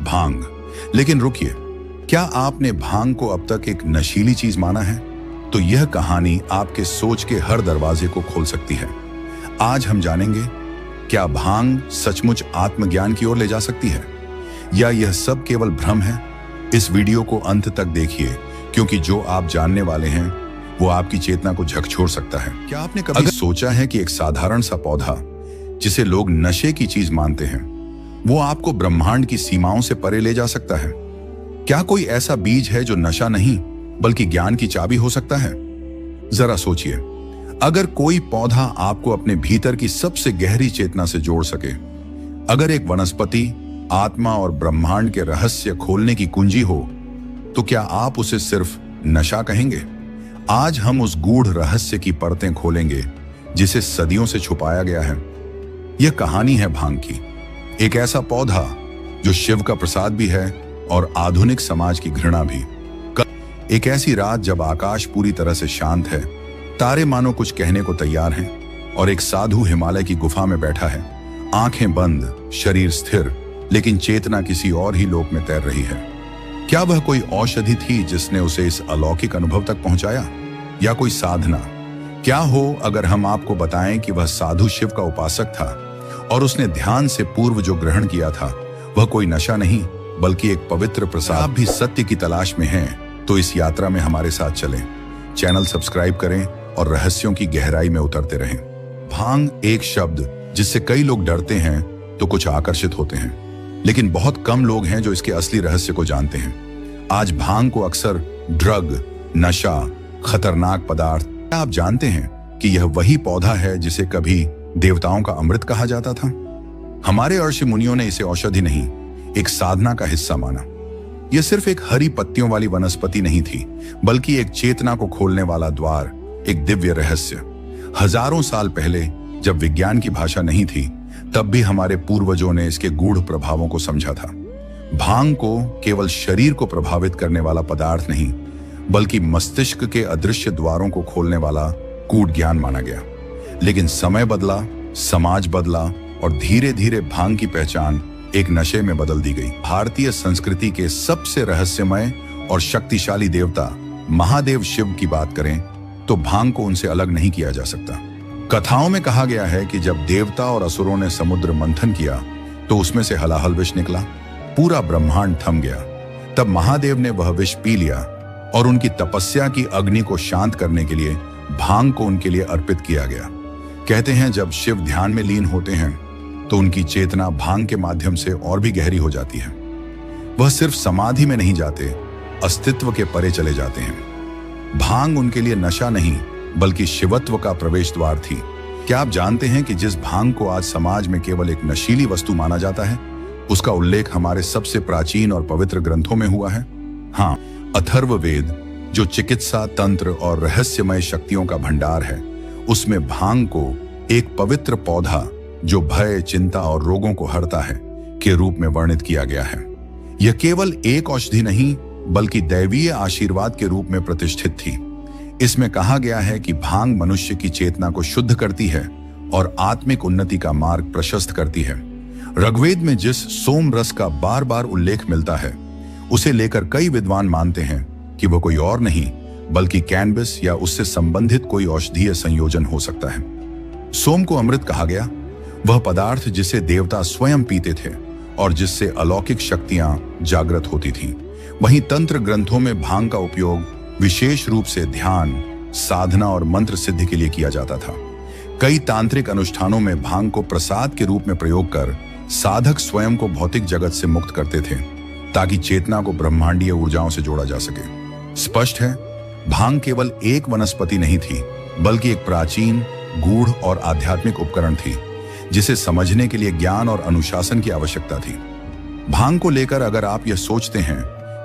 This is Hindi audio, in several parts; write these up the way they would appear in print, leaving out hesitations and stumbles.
भांग। लेकिन रुकिए, क्या आपने भांग को अब तक एक नशीली चीज माना है? तो यह कहानी आपके सोच के हर दरवाजे को खोल सकती है। आज हम जानेंगे, क्या भांग सचमुच आत्मज्ञान की ओर ले जा सकती है, या यह सब केवल भ्रम है? इस वीडियो को अंत तक देखिए, क्योंकि जो आप जानने वाले हैं वो आपकी चेतना को झकझोर सकता है। क्या आपने कभी सोचा है कि एक साधारण सा पौधा जिसे लोग नशे की चीज मानते हैं, वो आपको ब्रह्मांड की सीमाओं से परे ले जा सकता है? क्या कोई ऐसा बीज है जो नशा नहीं बल्कि ज्ञान की चाबी हो सकता है? जरा सोचिए, अगर कोई पौधा आपको अपने भीतर की सबसे गहरी चेतना से जोड़ सके, अगर एक वनस्पति आत्मा और ब्रह्मांड के रहस्य खोलने की कुंजी हो, तो क्या आप उसे सिर्फ नशा कहेंगे? आज हम उस गूढ़ रहस्य की परतें खोलेंगे जिसे सदियों से छुपाया गया है। यह कहानी है भांग की, एक ऐसा पौधा जो शिव का प्रसाद भी है और आधुनिक समाज की घृणा भी। एक ऐसी रात जब आकाश पूरी तरह से शांत है, तारे मानो कुछ कहने को तैयार हैं, और एक साधु हिमालय की गुफा में बैठा है, आंखें बंद, शरीर स्थिर, लेकिन चेतना किसी और ही लोक में तैर रही है। क्या वह कोई औषधि थी जिसने उसे इस अलौकिक अनुभव तक पहुंचाया, या कोई साधना? क्या हो अगर हम आपको बताएं कि वह साधु शिव का उपासक था और उसने ध्यान से पूर्व जो ग्रहण किया था वह कोई नशा नहीं बल्कि एक पवित्र प्रसाद। आप भी सत्य की तलाश में हैं तो इस यात्रा में हमारे साथ चलें। चैनल सब्सक्राइब करें और रहस्यों की गहराई में उतरते रहें। भांग एक शब्द जिससे कई लोग डरते हैं तो कुछ आकर्षित होते हैं, लेकिन बहुत कम लोग हैं जो इसके असली रहस्य को जानते हैं। आज भांग को अक्सर ड्रग, नशा, खतरनाक पदार्थ। आप जानते हैं कि यह वही पौधा है जिसे कभी देवताओं का अमृत कहा जाता था? हमारे ऋषि मुनियों ने इसे औषधि नहीं, एक साधना का हिस्सा माना। यह सिर्फ एक हरी पत्तियों वाली वनस्पति नहीं थी, बल्कि एक चेतना को खोलने वाला द्वार, एक दिव्य रहस्य। हजारों साल पहले जब विज्ञान की भाषा नहीं थी, तब भी हमारे पूर्वजों ने इसके गूढ़ प्रभावों को समझा था। भांग को केवल शरीर को प्रभावित करने वाला पदार्थ नहीं, बल्कि मस्तिष्क के अदृश्य द्वारों को खोलने वाला कूट ज्ञान माना गया। लेकिन समय बदला, समाज बदला, और धीरे धीरे भांग की पहचान एक नशे में बदल दी गई। भारतीय संस्कृति के सबसे रहस्यमय और शक्तिशाली देवता महादेव शिव की बात करें तो भांग को उनसे अलग नहीं किया जा सकता। कथाओं में कहा गया है कि जब देवता और असुरों ने समुद्र मंथन किया तो उसमें से हलाहल विष निकला, पूरा ब्रह्मांड थम गया। तब महादेव ने वह विष पी लिया और उनकी तपस्या की अग्नि को शांत करने के लिए भांग को उनके लिए अर्पित किया गया। कहते हैं जब शिव ध्यान में लीन होते हैं तो उनकी चेतना भांग के माध्यम से और भी गहरी हो जाती है। वह सिर्फ समाधि में नहीं जाते, अस्तित्व के परे चले जाते हैं। भांग उनके लिए नशा नहीं बल्कि शिवत्व का प्रवेश द्वार थी। क्या आप जानते हैं कि जिस भांग को आज समाज में केवल एक नशीली वस्तु माना जाता है, उसका उल्लेख हमारे सबसे प्राचीन और पवित्र ग्रंथों में हुआ है? हाँ, अथर्ववेद, जो चिकित्सा, तंत्र और रहस्यमय शक्तियों का भंडार है, उसमें भांग को एक पवित्र पौधा जो भय, चिंता और रोगों को हरता है के रूप में वर्णित किया गया है। यह केवल एक औषधि नहीं बल्कि दैवीय आशीर्वाद के रूप में प्रतिष्ठित थी। इसमें कहा गया है कि भांग मनुष्य की चेतना को शुद्ध करती है और आत्मिक उन्नति का मार्ग प्रशस्त करती है। ऋग्वेद में जिस सोम रस का बार बार उल्लेख मिलता है, उसे लेकर कई विद्वान मानते हैं कि वह कोई और नहीं बल्कि कैनबिस या उससे संबंधित कोई औषधीय संयोजन हो सकता है। सोम को अमृत कहा गया, वह पदार्थ जिसे देवता स्वयं पीते थे और जिससे अलौकिक शक्तियां जागृत होती थीं। वहीं तंत्र ग्रंथों में भांग का उपयोग विशेष रूप से ध्यान, साधना और मंत्र सिद्धि के लिए किया जाता था। कई तांत्रिक अनुष्ठानों में भांग को प्रसाद के रूप में प्रयोग कर साधक स्वयं को भौतिक जगत से मुक्त करते थे, ताकि चेतना को ब्रह्मांडीय ऊर्जाओं से जोड़ा जा सके। स्पष्ट है, भांग केवल एक वनस्पति नहीं थी बल्कि एक प्राचीन, गूढ़ और आध्यात्मिक उपकरण थी, जिसे समझने के लिए ज्ञान और अनुशासन की आवश्यकता थी। भांग को लेकर अगर आप यह सोचते हैं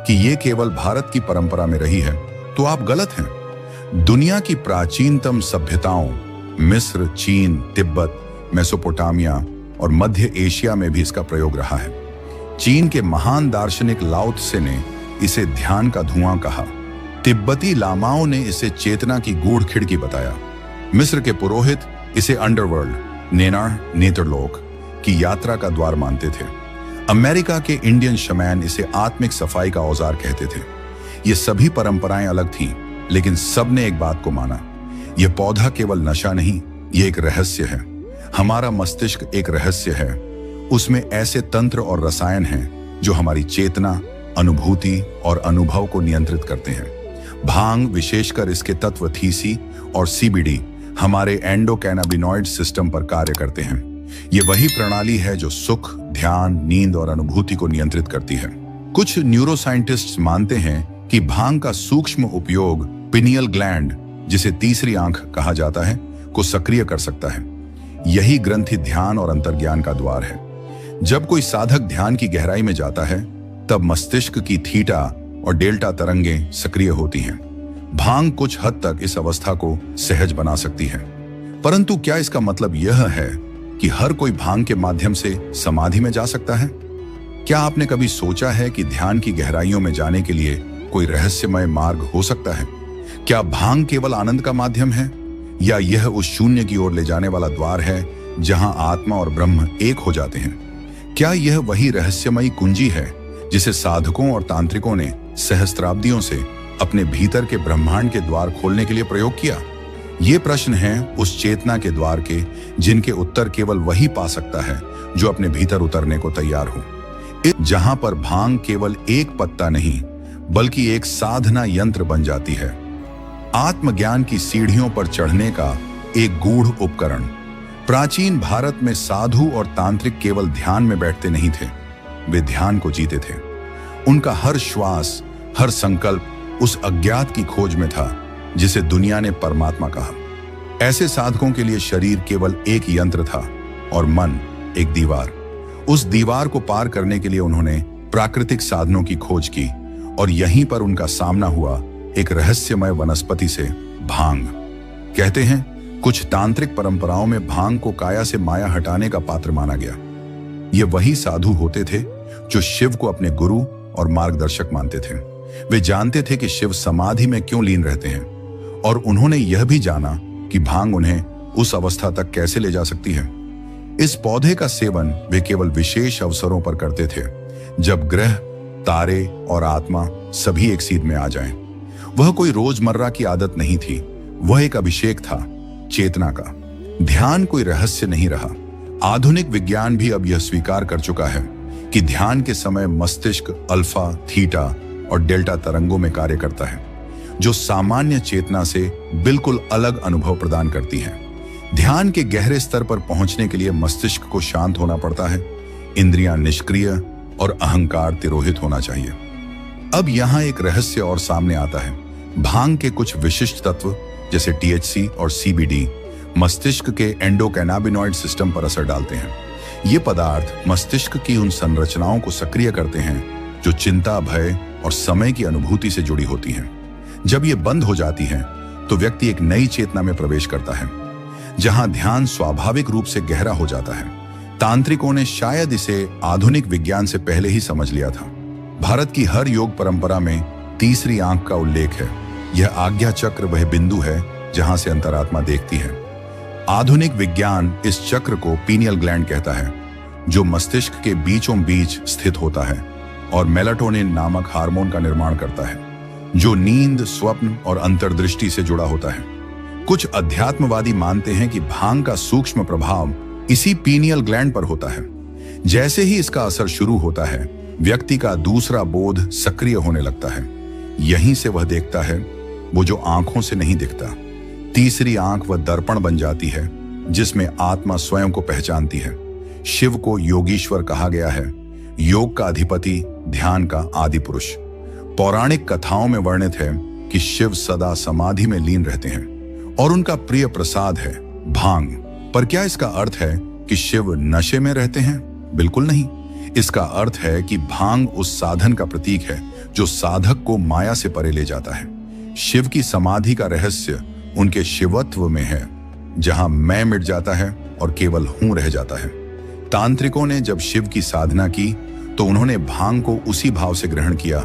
कि यह केवल भारत की परंपरा में रही है, तो आप गलत हैं। दुनिया की प्राचीनतम सभ्यताओं, मिस्र, चीन, तिब्बत, मेसोपोटामिया और मध्य एशिया में भी इसका प्रयोग रहा है। चीन के महान दार्शनिक लाओ त्से ने इसे ध्यान का धुआं कहा। तिब्बती लामाओं ने इसे चेतना की गूढ़ खिड़की बताया। मिस्र के पुरोहित इसे अंडरवर्ल्ड, नेनार, नेत्रलोक की यात्रा का द्वार मानते थे। अमेरिका के इंडियन शमैन इसे आत्मिक सफाई का औजार कहते थे। ये सभी परंपराएं अलग थीं, लेकिन सबने एक बात को माना, यह पौधा केवल नशा नहीं, ये एक रहस्य है। हमारा मस्तिष्क एक रहस्य है। उसमें ऐसे तंत्र और रसायन हैं जो हमारी चेतना, अनुभूति और अनुभव को नियंत्रित करते हैं। भांग, विशेषकर इसके तत्व थीसी और सीबीडी, हमारे एंडोकैनाबिनॉइड सिस्टम पर कार्य करते हैं। ये वही प्रणाली है जो सुख, ध्यान, नींद और अनुभूति को नियंत्रित करती है। कुछ न्यूरोसाइंटिस्ट्स मानते हैं कि भांग का सूक्ष्म उपयोग पिनियल ग्लैंड, जिसे तीसरी आंख कहा जाता है, को सक्रिय कर सकता है। यही ग्रंथि ध्यान और अंतर्ज्ञान का द्वार है। जब कोई साधक ध्यान की गहराई में जाता है, तब मस्तिष्क की थीटा और डेल्टा तरंगें सक्रिय होती हैं। भांग कुछ हद तक इस अवस्था को सहज बना सकती है। परंतु क्या इसका मतलब यह है कि हर कोई भांग के माध्यम से समाधि में जा सकता है? क्या आपने कभी सोचा है कि ध्यान की गहराइयों में जाने के लिए कोई रहस्यमय मार्ग हो सकता है? क्या भांग केवल आनंद का माध्यम है, या यह उस शून्य की ओर ले जाने वाला द्वार है जहां आत्मा और ब्रह्म एक हो जाते हैं? क्या यह वही रहस्यमयी कुंजी है जिसे साधकों और तांत्रिकों ने सहस्त्राब्दियों से अपने भीतर के ब्रह्मांड के द्वार खोलने के लिए प्रयोग किया? ये प्रश्न हैं उस चेतना के द्वार के, जिनके उत्तर केवल वही पा सकता है जो अपने भीतर उतरने को तैयार हो। जहां पर भांग केवल एक पत्ता नहीं, बल्कि एक साधना यंत्र बन जाती है। आत्मज्ञान की सीढ़ियों पर चढ़ने का एक गूढ़ उपकरण। प्राचीन भारत में साधु और तांत्रिक केवल ध्यान में बैठते नहीं थे, वे ध्यान को जीते थे। उनका हर श्वास, हर संकल्प उस अज्ञात की खोज में था जिसे दुनिया ने परमात्मा कहा। ऐसे साधकों के लिए शरीर केवल एक यंत्र था और मन एक दीवार। उस दीवार को पार करने के लिए उन्होंने प्राकृतिक साधनों की खोज की, और यहीं पर उनका सामना हुआ एक रहस्यमय वनस्पति से, भांग। कहते हैं कुछ तांत्रिक परंपराओं में भांग को काया से माया हटाने का पात्र माना गया। ये वही साधु होते थे जो शिव को अपने गुरु और मार्गदर्शक मानते थे। वे जानते थे कि शिव समाधि में क्यों लीन रहते हैं, और उन्होंने यह भी जाना कि भांग उन्हें उस अवस्था तक कैसे ले जा सकती है। इस पौधे का सेवन वे केवल विशेष अवसरों पर करते थे, जब ग्रह, तारे और आत्मा सभी एक सीध में आ जाएं। वह कोई रोजमर्रा की आदत नहीं थी, वह एक अभिषेक था चेतना का। ध्यान कोई रहस्य नहीं रहा। आधुनिक विज्ञान भी अब यह स्वीकार कर चुका है कि ध्यान के समय मस्तिष्क अल्फा, थीटा और डेल्टा तरंगों में कार्य करता है, जो सामान्य चेतना से बिल्कुल अलग अनुभव प्रदान करती हैं। ध्यान के गहरे स्तर पर पहुंचने के लिए मस्तिष्क को शांत होना पड़ता है, इंद्रियां निष्क्रिय और अहंकार तिरोहित होना चाहिए। अब यहां एक रहस्य और सामने आता है। भांग के कुछ विशिष्ट तत्व जैसे टीएचसी और सीबीडी मस्तिष्क के एंडोकैनाबिनॉइड सिस्टम पर असर डालते हैं। ये पदार्थ मस्तिष्क की उन संरचनाओं को सक्रिय करते हैं जो चिंता, भय और समय की अनुभूति से जुड़ी होती हैं। जब ये बंद हो जाती हैं, तो व्यक्ति एक नई चेतना में प्रवेश करता है, जहां ध्यान स्वाभाविक रूप से गहरा हो जाता है। तांत्रिकों ने शायद इसे आधुनिक विज्ञान से पहले ही समझ लिया था। भारत की हर योग परंपरा में तीसरी आंख का उल्लेख है। यह आज्ञा चक्र वह बिंदु है जहां से अंतरात्मा देखती है। आधुनिक विज्ञान इस चक्र को पीनियल ग्लैंड कहता है, जो मस्तिष्क के बीचों बीच स्थित होता है और मेलाटोनिन नामक हार्मोन का निर्माण करता है, जो नींद, स्वप्न और अंतर्दृष्टि से जुड़ा होता है। कुछ अध्यात्मवादी मानते हैं कि भांग का सूक्ष्म प्रभाव इसी पीनियल ग्लैंड पर होता है। जैसे ही इसका असर शुरू होता है, व्यक्ति का दूसरा बोध सक्रिय होने लगता है। यहीं से वह देखता है वो जो आंखों से नहीं दिखता। तीसरी आंख वह दर्पण बन जाती है जिसमें आत्मा स्वयं को पहचानती है। शिव को योगीश्वर कहा गया है, योग का अधिपति, ध्यान का आदि पुरुष। पौराणिक कथाओं में वर्णित है कि शिव सदा समाधि में लीन रहते हैं और उनका प्रिय प्रसाद है भांग। पर क्या इसका अर्थ है कि शिव नशे में रहते हैं? बिल्कुल नहीं। इसका अर्थ है कि भांग उस साधन का प्रतीक है जो साधक को माया से परे ले जाता है। शिव की समाधि का रहस्य उनके शिवत्व में है, जहां मैं मिट जाता है और केवल हूं रह जाता है। तांत्रिकों ने जब शिव की साधना की तो उन्होंने भांग को उसी भाव से ग्रहण किया,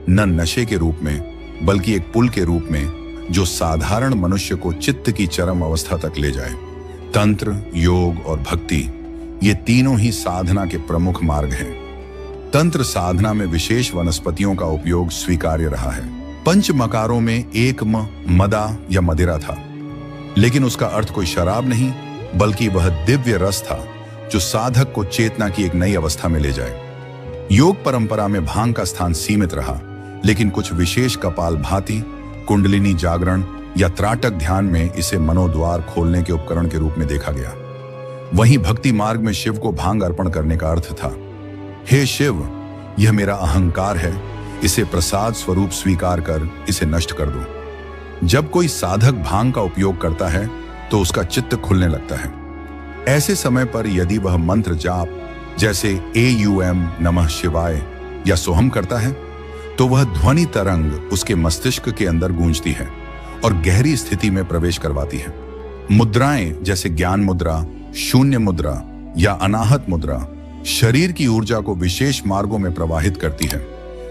न नशे के रूप में बल्कि एक पुल के रूप में जो साधारण मनुष्य को चित्त की चरम अवस्था तक ले जाए। तंत्र, योग और भक्ति, ये तीनों ही साधना के प्रमुख मार्ग हैं। तंत्र साधना में विशेष वनस्पतियों का उपयोग स्वीकार्य रहा है। पंच मकारों में एक मदा या मदिरा था, लेकिन उसका अर्थ कोई शराब नहीं, बल्कि वह दिव्य रस था जो साधक को चेतना की एक नई अवस्था में ले जाए। योग परंपरा में भांग का स्थान सीमित रहा, लेकिन कुछ विशेष कपालभाति, कुंडलिनी जागरण या त्राटक ध्यान में इसे मनोद्वार खोलने के उपकरण के रूप में देखा गया। वहीं भक्ति मार्ग में शिव को भांग अर्पण करने का अर्थ था, हे शिव, यह मेरा अहंकार है, इसे प्रसाद स्वरूप स्वीकार कर इसे नष्ट कर दो। जब कोई साधक भांग का उपयोग करता है तो उसका चित्त खुलने लगता है। ऐसे समय पर यदि वह मंत्र जाप जैसे AUM नमः शिवाय या सोहम करता है तो वह ध्वनि तरंग उसके मस्तिष्क के अंदर गूंजती है और गहरी स्थिति में प्रवेश करवाती है। मुद्राएं जैसे ज्ञान मुद्रा, शून्य मुद्रा या अनाहत मुद्रा शरीर की ऊर्जा को विशेष मार्गों में प्रवाहित करती है।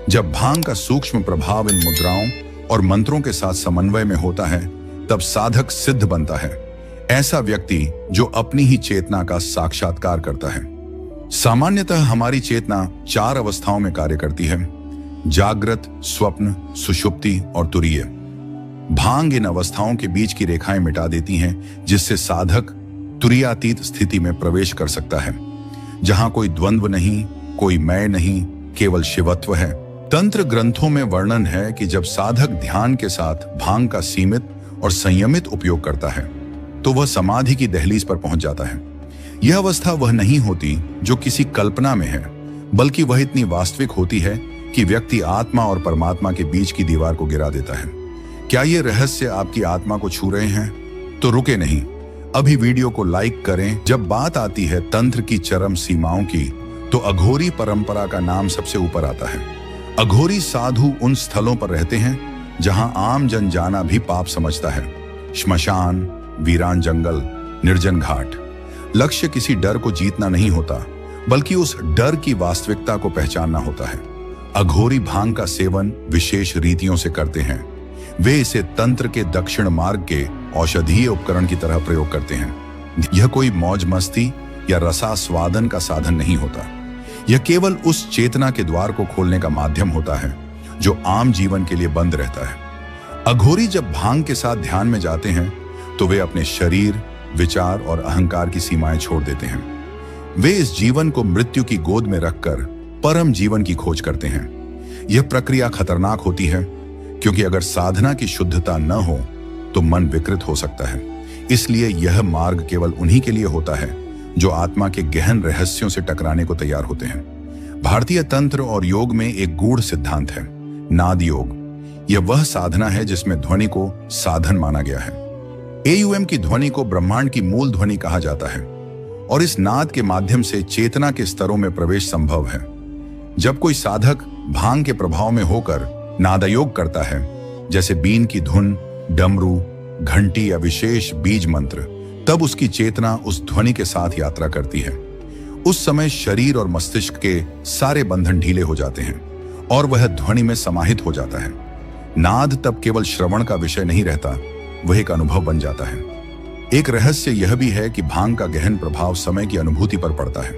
जब भांग का सूक्ष्म प्रभाव इन मुद्राओं और मंत्रों के साथ समन्वय में होता है तब साधक सिद्ध बनता है, ऐसा व्यक्ति जो अपनी ही चेतना का साक्षात्कार करता है। सामान्यतः हमारी चेतना 4 अवस्थाओं में कार्य करती है: जागृत, स्वप्न, सुषुप्ति और तुरीय। भांग इन अवस्थाओं के बीच की रेखाएं मिटा देती हैं, जिससे साधक तुरीयातीत स्थिति में प्रवेश कर सकता है, जहां कोई द्वंद्व नहीं, कोई मैं नहीं, केवल शिवत्व है। तंत्र ग्रंथों में वर्णन है कि जब साधक ध्यान के साथ भांग का सीमित और संयमित उपयोग करता है तो वह समाधि की दहलीज पर पहुंच जाता है। यह अवस्था वह नहीं होती जो किसी कल्पना में है, बल्कि वह इतनी वास्तविक होती है कि व्यक्ति आत्मा और परमात्मा के बीच की दीवार को गिरा देता है। क्या ये रहस्य आपकी आत्मा को छू रहे हैं? तो रुके नहीं, अभी वीडियो को लाइक करें। जब बात आती है तंत्र की चरम सीमाओं की तो अघोरी परंपरा का नाम सबसे ऊपर आता है। अघोरी साधु उन स्थलों पर रहते हैं जहां आम जन जाना भी पाप समझता है: श्मशान, वीरान जंगल, निर्जन घाट। लक्ष्य किसी डर को जीतना नहीं होता, बल्कि उस डर की वास्तविकता को पहचानना होता है। अघोरी भांग का सेवन विशेष रीतियों से करते हैं। वे इसे तंत्र के दक्षिण मार्ग के औषधीय उपकरण की तरह प्रयोग करते हैं। यह कोई मौज मस्ती या रसास्वादन का साधन नहीं होता, यह केवल उस चेतना के द्वार को खोलने का माध्यम होता है जो आम जीवन के लिए बंद रहता है। अघोरी जब भांग के साथ ध्यान में जाते हैं तो वे अपने शरीर, विचार और अहंकार की सीमाएं छोड़ देते हैं। वे इस जीवन को मृत्यु की गोद में रखकर परम जीवन की खोज करते हैं। यह प्रक्रिया खतरनाक होती है, क्योंकि अगर साधना की शुद्धता न हो तो मन विकृत हो सकता है। इसलिए यह मार्ग केवल उन्हीं के लिए होता है जो आत्मा के गहन रहस्यों से टकराने को तैयार होते हैं। भारतीय तंत्र और योग में एक गूढ़ सिद्धांत है, नाद योग। यह वह साधना है जिसमें ध्वनि को साधन माना गया है। AUM की ध्वनि को ब्रह्मांड की मूल ध्वनि कहा जाता है और इस नाद के माध्यम से चेतना के स्तरों में प्रवेश संभव है। जब कोई साधक भांग के प्रभाव में होकर नादयोग करता है, जैसे बीन की धुन, डमरू, घंटी या विशेष बीज मंत्र, तब उसकी चेतना उस ध्वनि के साथ यात्रा करती है। उस समय शरीर और मस्तिष्क के सारे बंधन ढीले हो जाते हैं और वह ध्वनि में समाहित हो जाता है। नाद तब केवल श्रवण का विषय नहीं रहता, वह एक अनुभव बन जाता है। एक रहस्य यह भी है कि भांग का गहन प्रभाव समय की अनुभूति पर पड़ता है।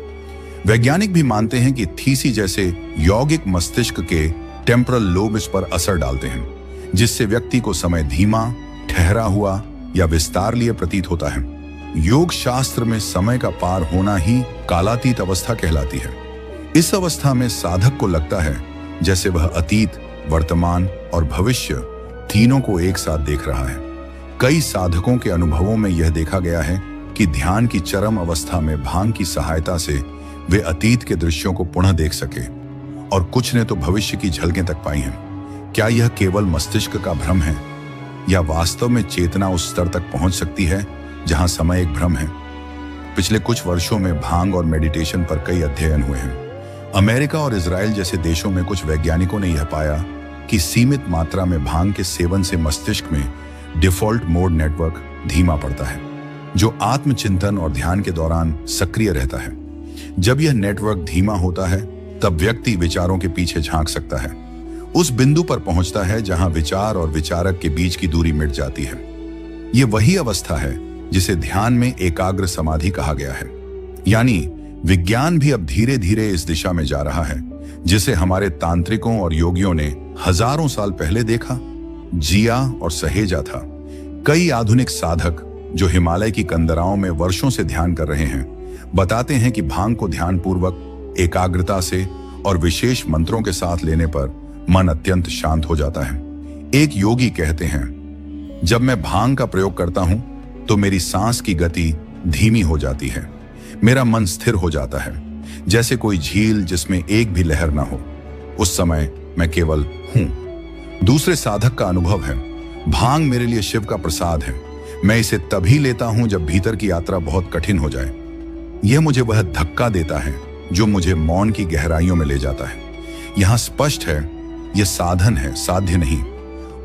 वैज्ञानिक भी मानते हैं कि थीसी जैसे यौगिक मस्तिष्क के टेम्परल लोब इस पर असर डालते हैं, जिससे व्यक्ति को समय धीमा, ठहरा हुआ या विस्तार लिए प्रतीत होता है। योग शास्त्र में समय का पार होना ही कालातीत अवस्था कहलाती है। इस अवस्था में साधक को लगता है जैसे वह अतीत, वर्तमान और भविष्य तीनों को एक साथ देख रहा है। कई साधकों के अनुभवों में यह देखा गया है कि ध्यान की चरम अवस्था में भांग की सहायता से वे अतीत के दृश्यों को पुनः देख सके और कुछ ने तो भविष्य की झलकें तक पाई हैं। क्या यह केवल मस्तिष्क का भ्रम है या वास्तव में चेतना उस स्तर तक पहुंच सकती है जहां समय एक भ्रम है? पिछले कुछ वर्षों में भांग और मेडिटेशन पर कई अध्ययन हुए हैं। अमेरिका और इजराइल जैसे देशों में कुछ वैज्ञानिकों ने यह पाया कि सीमित मात्रा में भांग के सेवन से मस्तिष्क में डिफॉल्ट मोड नेटवर्क धीमा पड़ता है, जो आत्मचिंतन और ध्यान के दौरान सक्रिय रहता है। जब यह नेटवर्क धीमा होता है तब व्यक्ति विचारों के पीछे झांक सकता है, उस बिंदु पर पहुंचता है जहां विचार और विचारक के बीच की दूरी मिट जाती है। यह वही अवस्था है जिसे ध्यान में एकाग्र समाधि कहा गया है। यानी विज्ञान भी अब धीरे धीरे इस दिशा में जा रहा है जिसे हमारे तांत्रिकों और योगियों ने हजारों साल पहले देखा, जिया और सहेजा था। कई आधुनिक साधक जो हिमालय की कंदराओं में वर्षों से ध्यान कर रहे हैं, बताते हैं कि भांग को ध्यानपूर्वक, एकाग्रता से और विशेष मंत्रों के साथ लेने पर मन अत्यंत शांत हो जाता है। एक योगी कहते हैं, जब मैं भांग का प्रयोग करता हूं तो मेरी सांस की गति धीमी हो जाती है, मेरा मन स्थिर हो जाता है, जैसे कोई झील जिसमें एक भी लहर ना हो। उस समय मैं केवल हूं। दूसरे साधक का अनुभव है, भांग मेरे लिए शिव का प्रसाद है। मैं इसे तभी लेता हूं जब भीतर की यात्रा बहुत कठिन हो जाए। यह मुझे वह धक्का देता है जो मुझे मौन की गहराइयों में ले जाता है। यहां स्पष्ट है, यह साधन है, साध्य नहीं।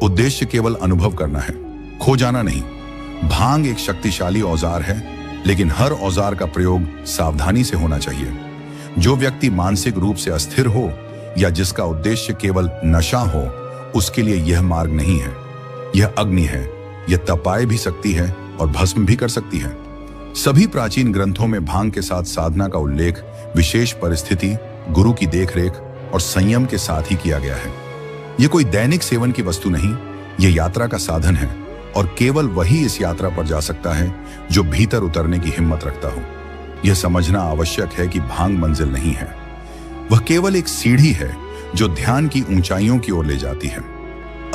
उद्देश्य केवल अनुभव करना है, खो जाना नहीं। भांग एक शक्तिशाली औजार है, लेकिन हर औजार का प्रयोग सावधानी से होना चाहिए। जो व्यक्ति मानसिक रूप से अस्थिर हो या जिसका उद्देश्य केवल नशा हो, उसके लिए यह मार्ग नहीं है। यह अग्नि है, यह तपाए भी सकती है और भस्म भी कर सकती है। सभी प्राचीन ग्रंथों में भांग के साथ साधना का उल्लेख विशेष परिस्थिति, गुरु की देखरेख और संयम के साथ ही किया गया है। यह कोई दैनिक सेवन की वस्तु नहीं, यह यात्रा का साधन है और केवल वही इस यात्रा पर जा सकता है जो भीतर उतरने की हिम्मत रखता हो। यह समझना आवश्यक है कि भांग मंजिल नहीं है, वह केवल एक सीढ़ी है जो ध्यान की ऊंचाइयों की ओर ले जाती है।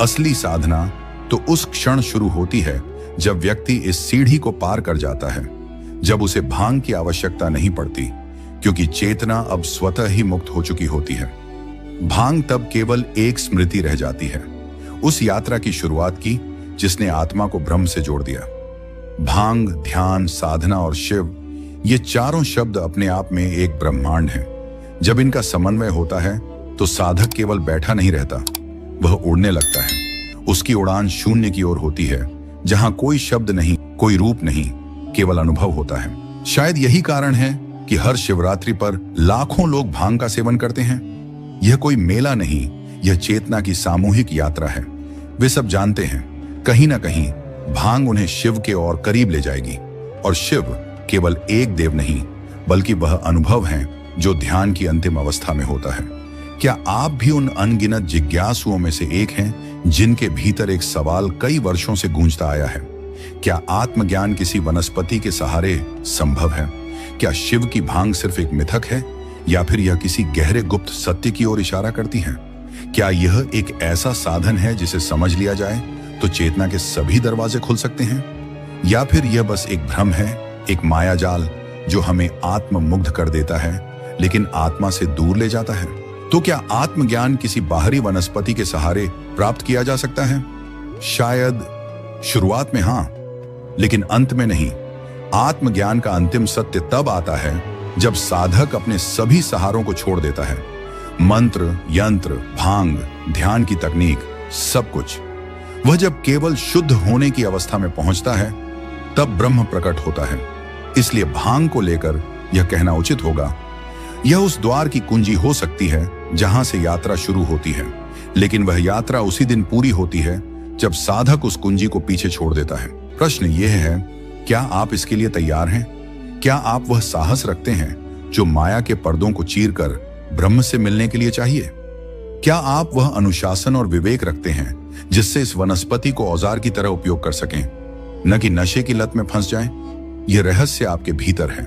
असली साधना तो उस क्षण शुरू होती है जब व्यक्ति इस सीढ़ी को पार कर जाता है, जब उसे भांग की आवश्यकता नहीं पड़ती, क्योंकि चेतना अब स्वतः ही मुक्त हो चुकी होती है। भांग तब केवल एक स्मृति रह जाती है, उस यात्रा की शुरुआत की जिसने आत्मा को ब्रह्म से जोड़ दिया। भांग, ध्यान, साधना और शिव, ये चारों शब्द अपने आप में एक ब्रह्मांड हैं। जब इनका समन्वय होता है तो साधक केवल बैठा नहीं रहता, वह उड़ने लगता है। उसकी उड़ान शून्य की ओर होती है, जहां कोई शब्द नहीं, कोई रूप नहीं, केवल अनुभव होता है। शायद यही कारण है कि हर शिवरात्रि पर लाखों लोग भांग का सेवन करते हैं। यह कोई मेला नहीं, यह चेतना की सामूहिक यात्रा है। वे सब जानते हैं, कहीं ना कहीं भांग उन्हें शिव के और करीब ले जाएगी। और शिव केवल एक देव नहीं, बल्कि वह अनुभव है जो ध्यान की अंतिम अवस्था में होता है। क्या आप भी उन अनगिनत जिज्ञासुओं में से एक हैं जिनके भीतर एक सवाल कई वर्षों से गूंजता आया है? क्या आत्मज्ञान किसी वनस्पति के सहारे संभव है? क्या शिव की भांग सिर्फ एक मिथक है, या फिर यह किसी गहरे गुप्त सत्य की ओर इशारा करती है? क्या यह एक ऐसा साधन है जिसे समझ लिया जाए तो चेतना के सभी दरवाजे खुल सकते हैं? या फिर यह बस एक भ्रम है, एक मायाजाल जो हमें आत्ममुग्ध कर देता है लेकिन आत्मा से दूर ले जाता है? तो क्या आत्मज्ञान किसी बाहरी वनस्पति के सहारे प्राप्त किया जा सकता है? शायद शुरुआत में हां, लेकिन अंत में नहीं। आत्मज्ञान का अंतिम सत्य तब आता है जब साधक अपने सभी सहारों को छोड़ देता है। मंत्र, यंत्र, भांग, ध्यान की तकनीक, सब कुछ। वह जब केवल शुद्ध होने की अवस्था में पहुंचता है, तब ब्रह्म प्रकट होता है। इसलिए भांग को लेकर यह कहना उचित होगा, यह उस द्वार की कुंजी हो सकती है जहां से यात्रा शुरू होती है, लेकिन वह यात्रा उसी दिन पूरी होती है जब साधक उस कुंजी को पीछे छोड़ देता है। प्रश्न यह है, क्या आप इसके लिए तैयार हैं? क्या आप वह साहस रखते हैं जो माया के पर्दों को चीरकर ब्रह्म से मिलने के लिए चाहिए? क्या आप वह अनुशासन और विवेक रखते हैं जिससे इस वनस्पति को औजार की तरह उपयोग कर सकें, न कि नशे की लत में फंस जाएं? यह रहस्य आपके भीतर है।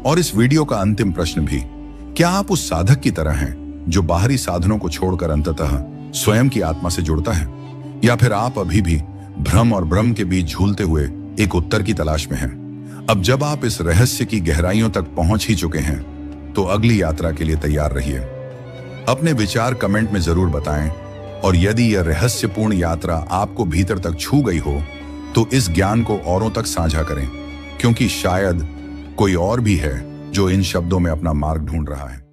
और इस वीडियो का अंतिम प्रश्न भी, क्या आप उस साधक की तरह हैं जो बाहरी साधनों को छोड़कर अंततः स्वयं की आत्मा से जुड़ता है? या फिर आप अभी भी भ्रम और ब्रह्म के बीच झूलते हुए एक उत्तर की तलाश में हैं? अब जब आप इस रहस्य की गहराइयों तक पहुंच ही चुके हैं, तो अगली यात्रा के लिए तैयार रहिए। अपने विचार कमेंट में जरूर बताएं, और यदि यह रहस्यपूर्ण यात्रा आपको भीतर तक छू गई हो, तो इस ज्ञान को औरों तक साझा करें, क्योंकि शायद कोई और भी है जो इन शब्दों में अपना मार्ग ढूंढ रहा है।